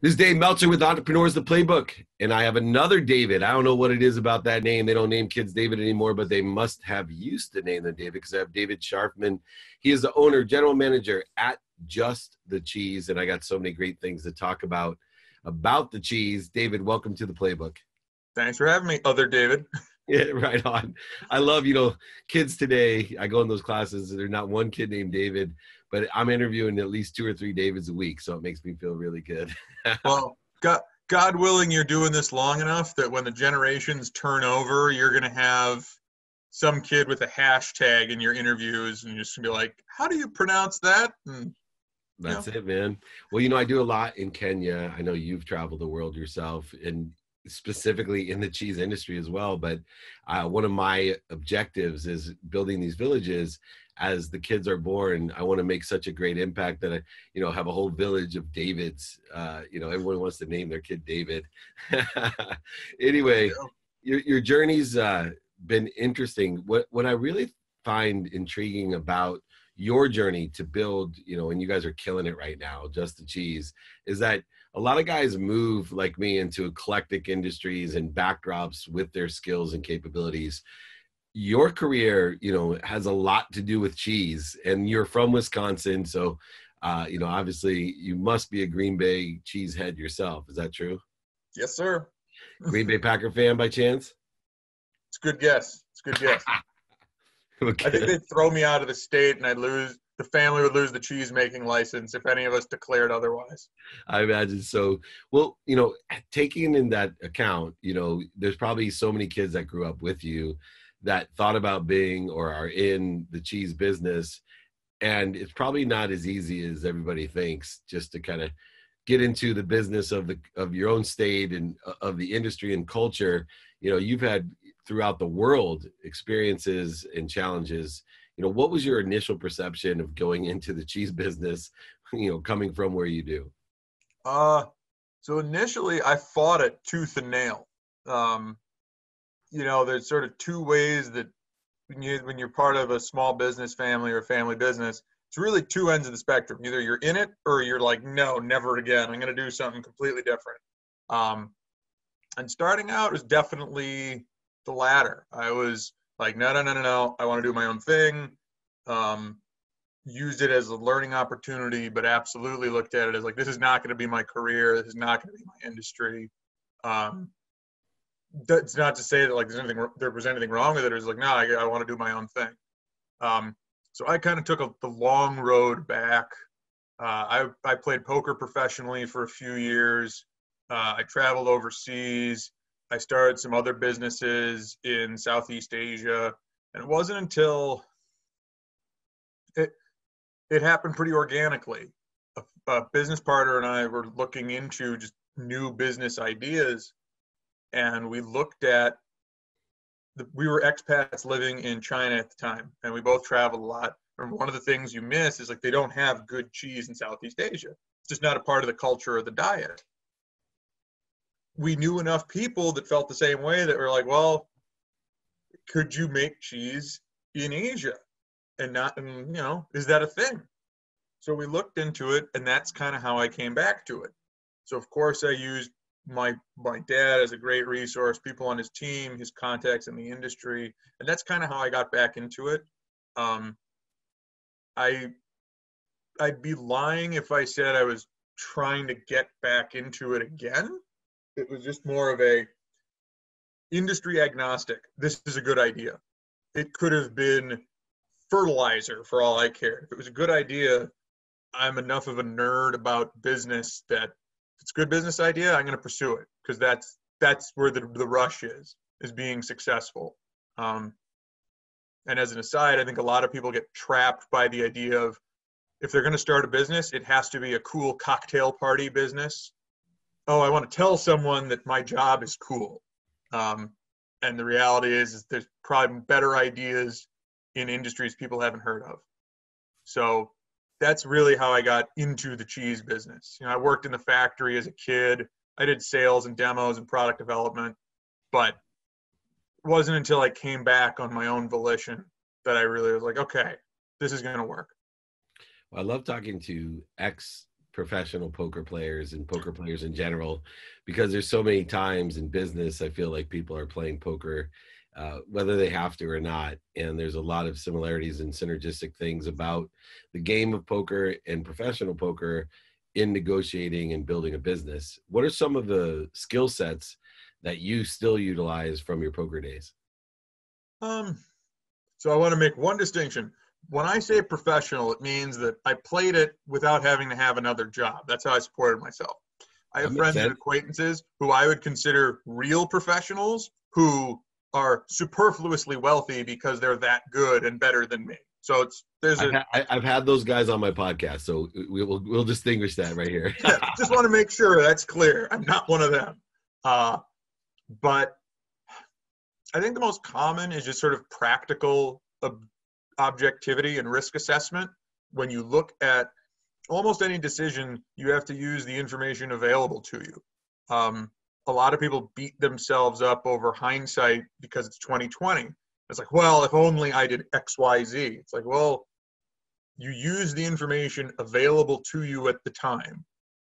This is Dave Meltzer with Entrepreneurs, the Playbook, and I have another David. I don't know what it is about that name. They don't name kids David anymore, but they must have used to name them David because I have David Scharfman. He is the owner, general manager at Just the Cheese, and I got so many great things to talk about the cheese. David, welcome to the Playbook. Thanks for having me, other David. Yeah, right on. I love, kids today, I go in those classes, there's not one kid named David, but I'm interviewing at least 2 or 3 Davids a week, so it makes me feel really good. Well, God willing, you're doing this long enough that when the generations turn over, you're going to have some kid with a hashtag in your interviews, and you're just going to be like, how do you pronounce that? And, That's it, man. Well, I do a lot in Kenya. I know you've traveled the world yourself, and specifically in the cheese industry as well. But one of my objectives is building these villages. As the kids are born, I want to make such a great impact that I, have a whole village of Davids. Everyone wants to name their kid David. Anyway, your journey's been interesting. What I really find intriguing about your journey to build, and you guys are killing it right now, Just the Cheese, is that a lot of guys move like me into eclectic industries and backdrops with their skills and capabilities. Your career, has a lot to do with cheese, and you're from Wisconsin. So, obviously you must be a Green Bay cheese head yourself. Is that true? Yes, sir. Green Bay Packer fan by chance? It's a good guess. Okay. I think they'd throw me out of the state and the family would lose the cheese making license if any of us declared otherwise. I imagine so. Well, taking in that account, there's probably so many kids that grew up with you that thought about being or are in the cheese business. And it's probably not as easy as everybody thinks just to kind of get into the business of your own state and of the industry and culture. You've had throughout the world experiences and challenges. What was your initial perception of going into the cheese business, coming from where you do? So initially I fought it tooth and nail. There's sort of 2 ways that when you're part of a small business family or family business, it's really 2 ends of the spectrum. Either you're in it or you're like, no, never again. I'm going to do something completely different. And starting out was definitely the latter. I was like, no. I want to do my own thing. Used it as a learning opportunity, but absolutely looked at it as like, this is not going to be my career. This is not going to be my industry. That's not to say that there was anything wrong with it. It was like, no, I want to do my own thing. So I kind of took the long road back. I played poker professionally for a few years. I traveled overseas. I started some other businesses in Southeast Asia. And it wasn't until it happened pretty organically. A business partner and I were looking into just new business ideas. And we looked at, we were expats living in China at the time, and we both traveled a lot. And one of the things you miss is they don't have good cheese in Southeast Asia. It's just not a part of the culture or the diet. We knew enough people that felt the same way that were like, well, could you make cheese in Asia? Is that a thing? So we looked into it, and that's kind of how I came back to it. So of course I used my dad as a great resource, people on his team, his contacts in the industry. And that's kind of how I got back into it. I'd be lying if I said I was trying to get back into it again. It was just more of a industry agnostic. This is a good idea. It could have been fertilizer for all I cared. If it was a good idea, I'm enough of a nerd about business that if it's a good business idea, I'm going to pursue it because that's where the rush is being successful. And as an aside, I think a lot of people get trapped by the idea of if they're going to start a business, it has to be a cool cocktail party business. Oh, I want to tell someone that my job is cool. And the reality is there's probably better ideas in industries people haven't heard of. So that's really how I got into the cheese business. I worked in the factory as a kid. I did sales and demos and product development, but it wasn't until I came back on my own volition that I really was like, okay, this is going to work. Well, I love talking to professional poker players and poker players in general, because there's so many times in business I feel like people are playing poker whether they have to or not, and there's a lot of similarities and synergistic things about the game of poker and professional poker in negotiating and building a business. What are some of the skill sets that you still utilize from your poker days? So I want to make one distinction. When I say professional, it means that I played it without having to have another job. That's how I supported myself. I have friends and acquaintances who I would consider real professionals who are superfluously wealthy because they're that good and better than me. So I've had those guys on my podcast, so we'll distinguish that right here. Yeah, just want to make sure that's clear. I'm not one of them. But I think the most common is just sort of practical objectivity and risk assessment. When you look at almost any decision, you have to use the information available to you. A lot of people beat themselves up over hindsight because it's 2020. It's like, well, if only I did X, Y, Z. It's like, well, you use the information available to you at the time.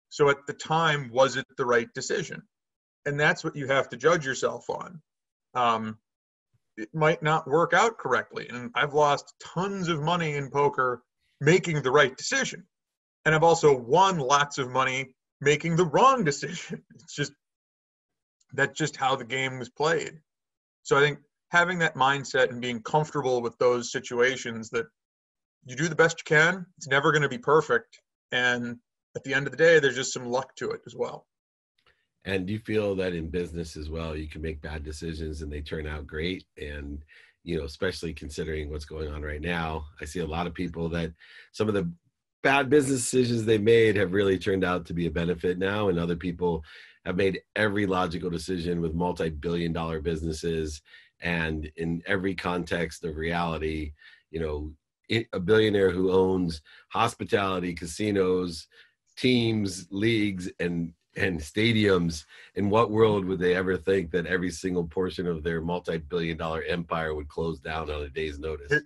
So at the time, was it the right decision? And that's what you have to judge yourself on. It might not work out correctly. And I've lost tons of money in poker making the right decision. And I've also won lots of money making the wrong decision. That's just how the game was played. So I think having that mindset and being comfortable with those situations, that you do the best you can, it's never going to be perfect. And at the end of the day, there's just some luck to it as well. And do you feel that in business as well, you can make bad decisions and they turn out great? And, especially considering what's going on right now, I see a lot of people that some of the bad business decisions they made have really turned out to be a benefit now. And other people have made every logical decision with multi-billion-dollar businesses. And in every context of reality, a billionaire who owns hospitality, casinos, teams, leagues, and stadiums, in what world would they ever think that every single portion of their multi-billion-dollar empire would close down on a day's notice?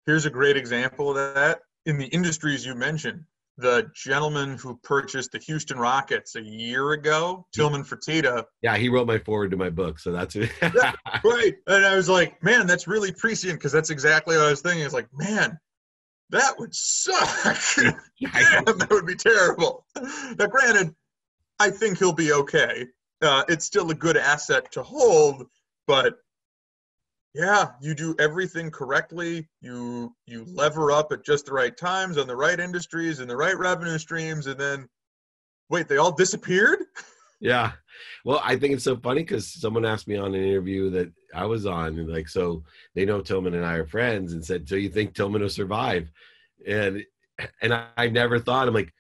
Here's a great example of that. In the industries you mentioned, the gentleman who purchased the Houston Rockets a year ago, Tillman Fertitta. Yeah, he wrote my forward to my book, so that's it. Yeah, right. And I was like, man, that's really prescient, because that's exactly what I was thinking. It's like, man, that would suck. Damn, that would be terrible. Now, granted, I think he'll be okay. It's still a good asset to hold, but yeah, you do everything correctly. You lever up at just the right times on the right industries and the right revenue streams, and then wait, they all disappeared? Yeah. Well, I think it's so funny because someone asked me on an interview that I was on, and like, so they know Tillman and I are friends, and said, so you think Tillman will survive? And I never thought, I'm like,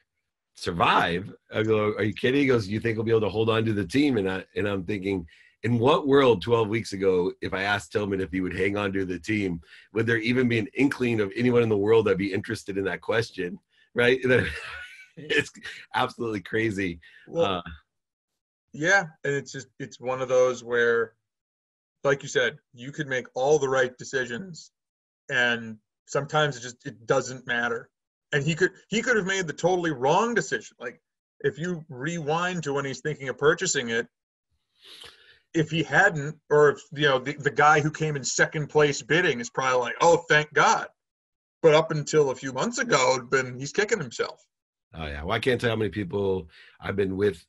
survive? I go, are you kidding? He goes, you think he'll be able to hold on to the team? And I'm thinking, in what world 12 weeks ago, if I asked Tillman if he would hang on to the team, would there even be an inkling of anyone in the world that'd be interested in that question? Right? It's absolutely crazy. Well, yeah. And it's one of those where, like you said, you could make all the right decisions, and sometimes it doesn't matter. And he could have made the totally wrong decision. Like, if you rewind to when he's thinking of purchasing it, if he hadn't, or if, the guy who came in second place bidding is probably like, oh, thank God. But up until a few months ago, he's kicking himself. Oh yeah. Well, I can't tell how many people I've been with,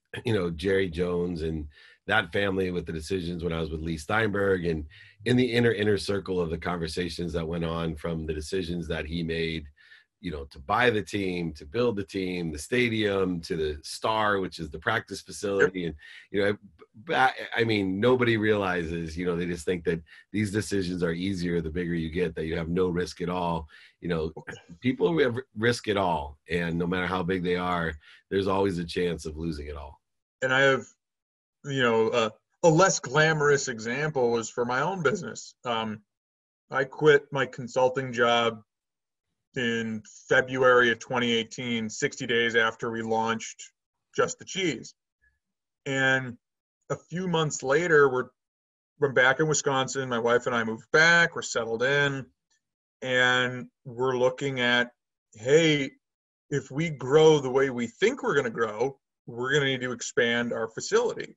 Jerry Jones and that family with the decisions when I was with Leigh Steinberg, and in the inner circle of the conversations that went on from the decisions that he made, to buy the team, to build the team, the stadium, to the Star, which is the practice facility. And, I mean, nobody realizes, they just think that these decisions are easier the bigger you get, that you have no risk at all. People have risk at all. And no matter how big they are, there's always a chance of losing it all. And I have, a less glamorous example was for my own business. I quit my consulting job in February of 2018, 60 days after we launched Just the Cheese. And a few months later, we're back in Wisconsin. My wife and I moved back. We're settled in. And we're looking at, hey, if we grow the way we think we're going to grow, we're going to need to expand our facility.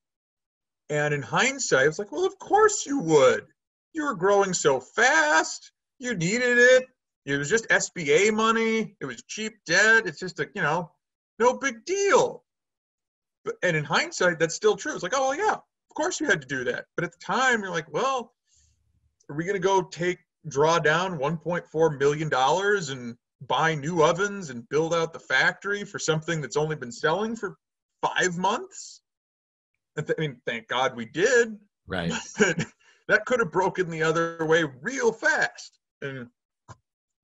And in hindsight, it's like, well, of course you would. You were growing so fast. You needed it. It was just SBA money. It was cheap debt. It's just no big deal. And in hindsight, that's still true. It's like, oh, well, yeah, of course you had to do that. But at the time, you're like, well, are we going to go draw down $1.4 million and buy new ovens and build out the factory for something that's only been selling for 5 months? I mean, thank God we did. Right. That could have broken the other way real fast. And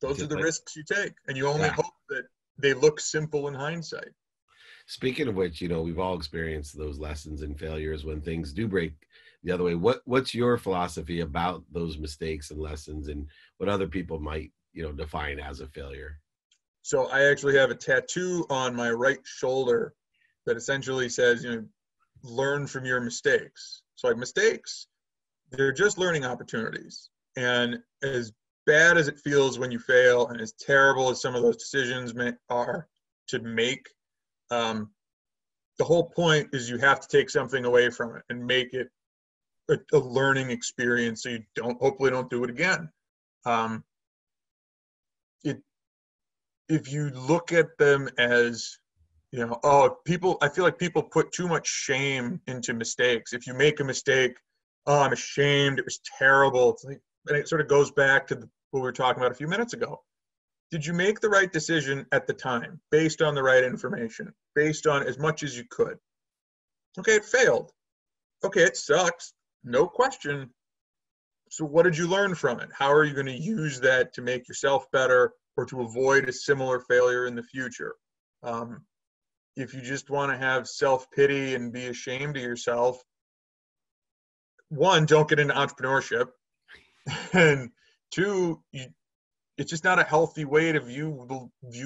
those are the risks you take. And you only hope that they look simple in hindsight. Speaking of which, we've all experienced those lessons and failures when things do break the other way. What's your philosophy about those mistakes and lessons, and what other people might, define as a failure? So I actually have a tattoo on my right shoulder that essentially says, learn from your mistakes. So like mistakes, they're just learning opportunities. And as bad as it feels when you fail, and as terrible as some of those decisions are to make, the whole point is you have to take something away from it and make it a learning experience, so you hopefully don't do it again. If you look at them as, I feel like people put too much shame into mistakes. If you make a mistake, oh, I'm ashamed, it was terrible. It's like, and it sort of goes back to what we were talking about a few minutes ago. Did you make the right decision at the time, based on the right information, based on as much as you could? Okay, it failed. Okay, it sucks, no question. So what did you learn from it? How are you going to use that to make yourself better or to avoid a similar failure in the future? If you just want to have self-pity and be ashamed of yourself, one, don't get into entrepreneurship. And two, it's just not a healthy way to view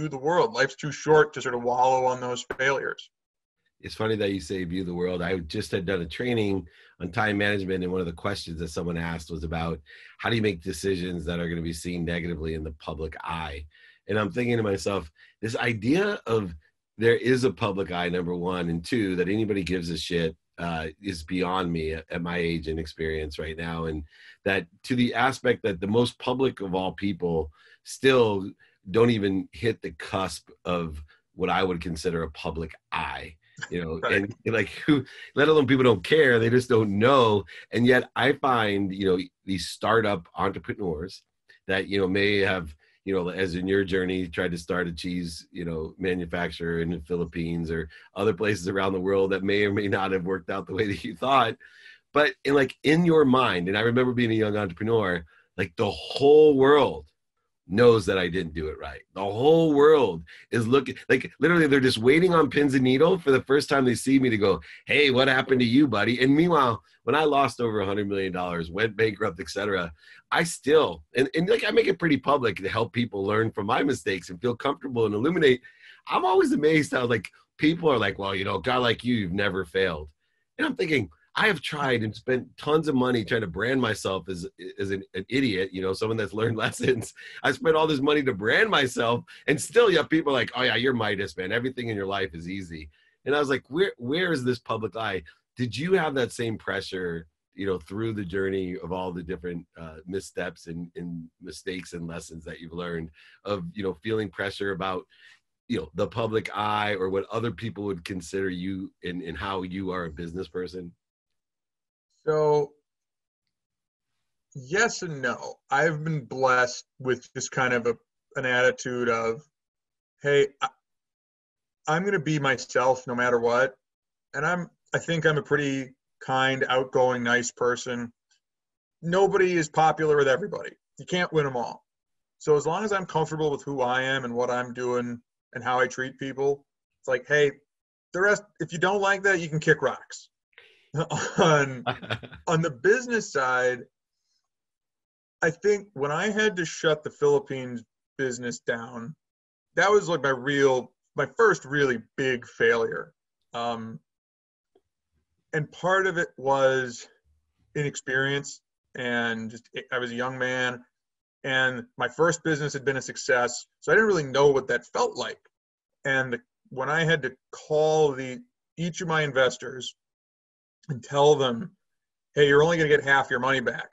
the world. Life's too short to sort of wallow on those failures. It's funny that you say view the world. I just had done a training on time management, and one of the questions that someone asked was about how do you make decisions that are going to be seen negatively in the public eye? And I'm thinking to myself, this idea of there is a public eye, number one, and two, that anybody gives a shit is beyond me at my age and experience right now. And that to the aspect that the most public of all people still don't even hit the cusp of what I would consider a public eye. Right. And like, let alone people don't care, they just don't know. And yet I find, these startup entrepreneurs that, may have, as in your journey, tried to start a cheese, manufacturer in the Philippines or other places around the world that may or may not have worked out the way that you thought. But in your mind, and I remember being a young entrepreneur, like the whole world knows that I didn't do it right. The whole world is looking, like literally they're just waiting on pins and needle for the first time they see me to go, hey, what happened to you, buddy? And meanwhile, when I lost over $100 million, went bankrupt, etc., I still, and I make it pretty public to help people learn from my mistakes and feel comfortable and illuminate. I'm always amazed how people are like, well, a guy like you've never failed. And I'm thinking, I have tried and spent tons of money trying to brand myself as an idiot, someone that's learned lessons. I spent all this money to brand myself, and still you have people like, oh yeah, you're Midas, man. Everything in your life is easy. And I was like, where is this public eye? Did you have that same pressure, through the journey of all the different missteps and mistakes and lessons that you've learned of, feeling pressure about, the public eye or what other people would consider you in how you are a business person? So yes and no. I've been blessed with just kind of an attitude of, hey, I'm going to be myself no matter what. And I think I'm a pretty kind, outgoing, nice person. Nobody is popular with everybody. You can't win them all. So as long as I'm comfortable with who I am and what I'm doing and how I treat people, it's like, hey, the rest, if you don't like that, you can kick rocks. On the business side, I think when I had to shut the Philippines business down, that was like my first really big failure. And part of it was inexperience, and I was a young man, and my first business had been a success, so I didn't really know what that felt like. And when I had to call each of my investors and tell them, hey, you're only going to get half your money back,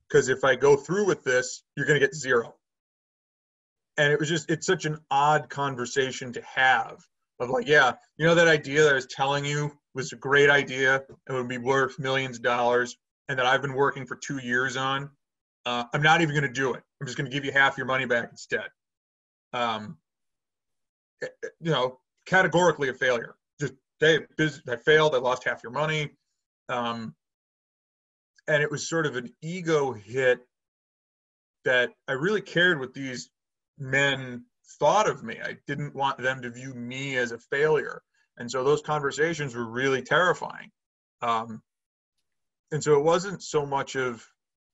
because if I go through with this, you're going to get zero. And it's such an odd conversation to have of like, yeah, that idea that I was telling you was a great idea and would be worth millions of dollars, and that I've been working for 2 years on, I'm not even going to do it. I'm just going to give you half your money back instead. Categorically a failure. Just, hey, I failed. I lost half your money. And it was sort of an ego hit that I really cared what these men thought of me. I didn't want them to view me as a failure. And so those conversations were really terrifying. And so it wasn't so much of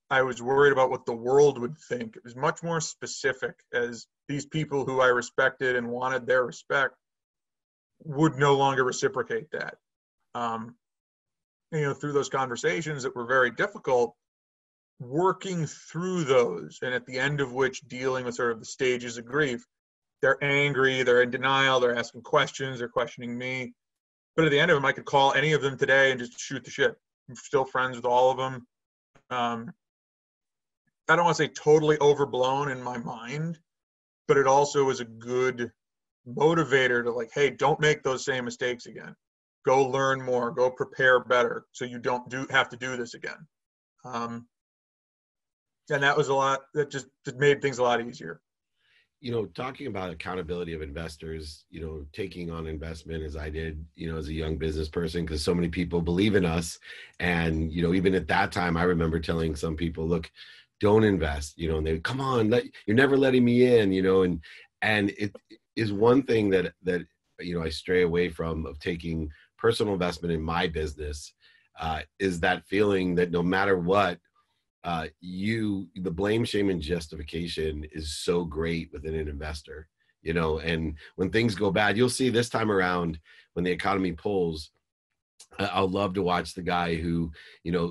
I was worried about what the world would think. It was much more specific, as these people who I respected and wanted their respect would no longer reciprocate that. Through those conversations that were very difficult, working through those, and at the end of which dealing with sort of the stages of grief, they're angry, they're in denial, they're asking questions, they're questioning me. But at the end of them, I could call any of them today and just shoot the shit. I'm still friends with all of them. I don't want to say totally overblown in my mind, but it also is a good motivator to like, hey, don't make those same mistakes again. Go learn more, go prepare better so you don't have to do this again. And that was that just made things a lot easier. Talking about accountability of investors, taking on investment as I did, as a young business person, because so many people believe in us. And, even at that time, I remember telling some people, look, don't invest, and they come on, you're never letting me in, and it is one thing that I stray away from of taking personal investment in my business, is that feeling that no matter what, the blame, shame, and justification is so great within an investor, and when things go bad, you'll see this time around when the economy pulls, I'll love to watch the guy who,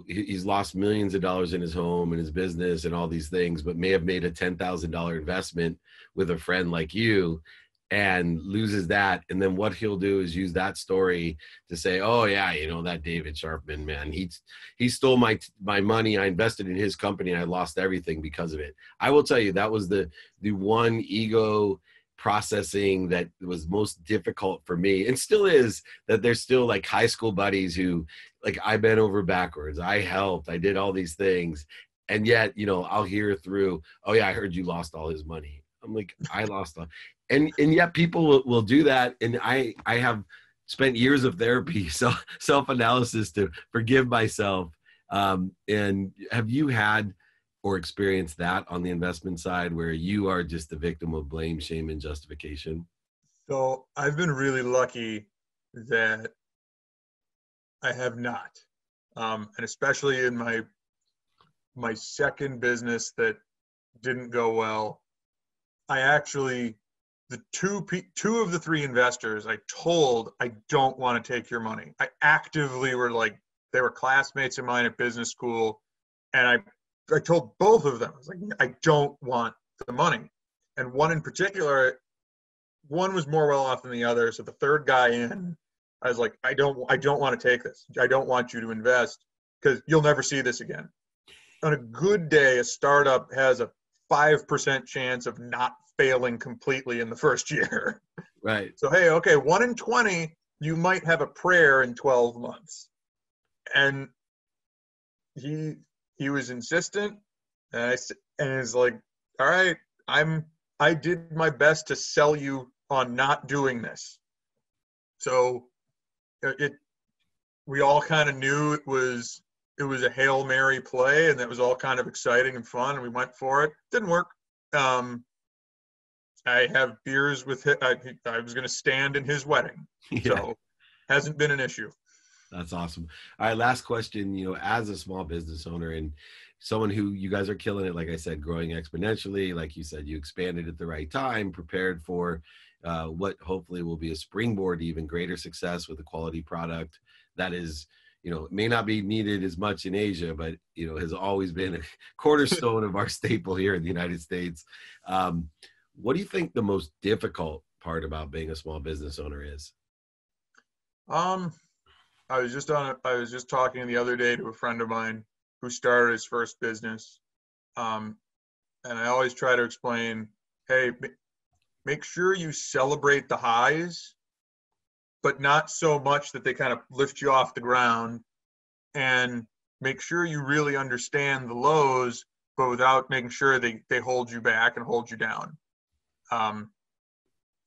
he's lost millions of dollars in his home and his business and all these things, but may have made a $10,000 investment with a friend like you and loses that. And then what he'll do is use that story to say, oh yeah, that David Scharfman, man, he stole my money. I invested in his company and I lost everything because of it. I will tell you, that was the one ego processing that was most difficult for me, and still is, that there's still like high school buddies who like I bent over backwards, I helped, I did all these things, and yet I'll hear through, oh yeah, I heard you lost all his money. I'm like, I lost all, and yet people will do that, and I have spent years of therapy, self-analysis to forgive myself. And have you had or experience that on the investment side where you are just the victim of blame, shame, and justification? So I've been really lucky that I have not. And especially in my second business that didn't go well, I actually, the two of the three investors I told, I don't want to take your money. I actively were like, they were classmates of mine at business school, and I told both of them, I was like, I don't want the money. And one in particular, one was more well off than the other. So the third guy in, I was like, I don't want to take this. I don't want you to invest because you'll never see this again. On a good day, a startup has a 5% chance of not failing completely in the first year. Right. So, hey, okay, 1 in 20, you might have a prayer in 12 months. And he was insistent, and it's like, all right, I did my best to sell you on not doing this. So we all kind of knew it was a Hail Mary play, and that was all kind of exciting and fun, and we went for it. Didn't work. I have beers with him. I was going to stand in his wedding. Yeah. So hasn't been an issue. That's awesome. All right, last question, as a small business owner and someone who you guys are killing it, like I said, growing exponentially, like you said, you expanded at the right time, prepared for what hopefully will be a springboard to even greater success with a quality product that is, may not be needed as much in Asia, but, has always been a cornerstone of our staple here in the United States. What do you think the most difficult part about being a small business owner is? I was just talking the other day to a friend of mine who started his first business. And I always try to explain, hey, make sure you celebrate the highs, but not so much that they kind of lift you off the ground, and make sure you really understand the lows, but without making sure they hold you back and hold you down.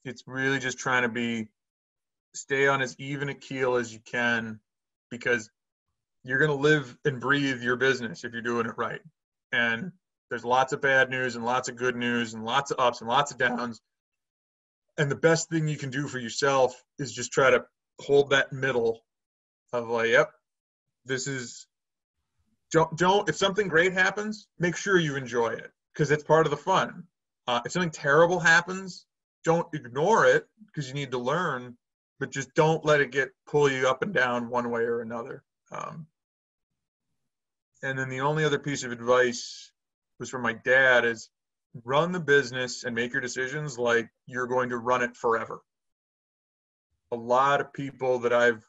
It's really just trying to stay on as even a keel as you can, because you're going to live and breathe your business if you're doing it right. And there's lots of bad news and lots of good news and lots of ups and lots of downs. And the best thing you can do for yourself is just try to hold that middle of like, yep, this is, don't, if something great happens, make sure you enjoy it, because it's part of the fun. If something terrible happens, don't ignore it, because you need to learn, but just don't let it pull you up and down one way or another. And then the only other piece of advice was from my dad is, run the business and make your decisions like you're going to run it forever. A lot of people that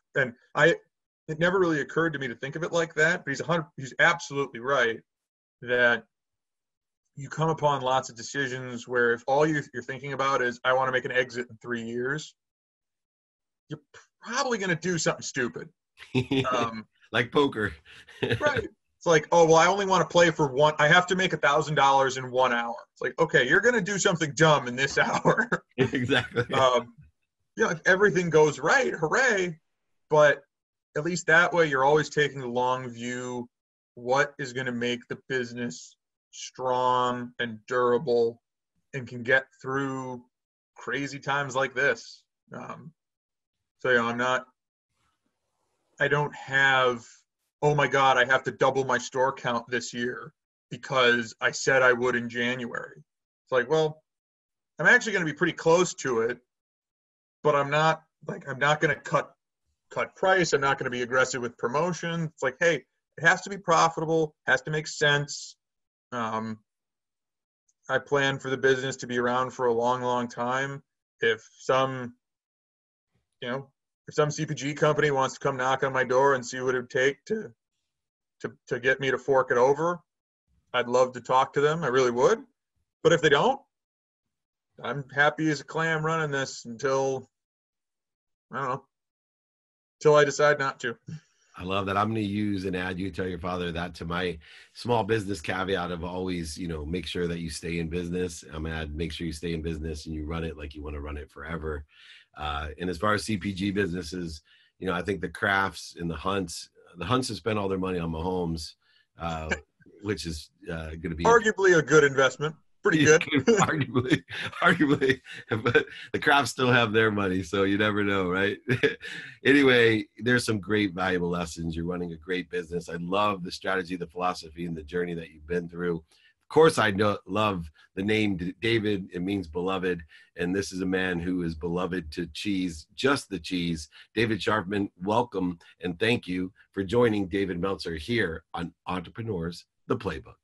it never really occurred to me to think of it like that, but he's absolutely right, that you come upon lots of decisions where if all you're thinking about is, I want to make an exit in 3 years, you're probably going to do something stupid. Like poker. Right. It's like, oh, well, I only want to play for I have to make $1,000 in 1 hour. It's like, okay, you're going to do something dumb in this hour. Exactly. If everything goes right, hooray. But at least that way, you're always taking the long view. What is going to make the business strong and durable and can get through crazy times like this? I don't have, oh my God, I have to double my store count this year because I said I would in January. It's like, well, I'm actually going to be pretty close to it, but I'm not going to cut price. I'm not going to be aggressive with promotion. It's like, hey, it has to be profitable, has to make sense. I plan for the business to be around for a long, long time. If some CPG company wants to come knock on my door and see what it would take to get me to fork it over, I'd love to talk to them. I really would. But if they don't, I'm happy as a clam running this until I decide not to. I love that. I'm going to use and add, you tell your father that, to my small business caveat of always, make sure that you stay in business. I'm going to add, make sure you stay in business and you run it like you want to run it forever. And as far as CPG businesses, I think the crafts and the hunts have spent all their money on Mahomes, which is going to be arguably a good investment. Pretty good. arguably, but the crafts still have their money, so you never know, right? Anyway, there's some great valuable lessons. You're running a great business. I love the strategy, the philosophy, and the journey that you've been through. Of course, I love the name David. It means beloved, and this is a man who is beloved to cheese, just the cheese. David Scharfman, welcome, and thank you for joining David Meltzer here on Entrepreneurs, the Playbook.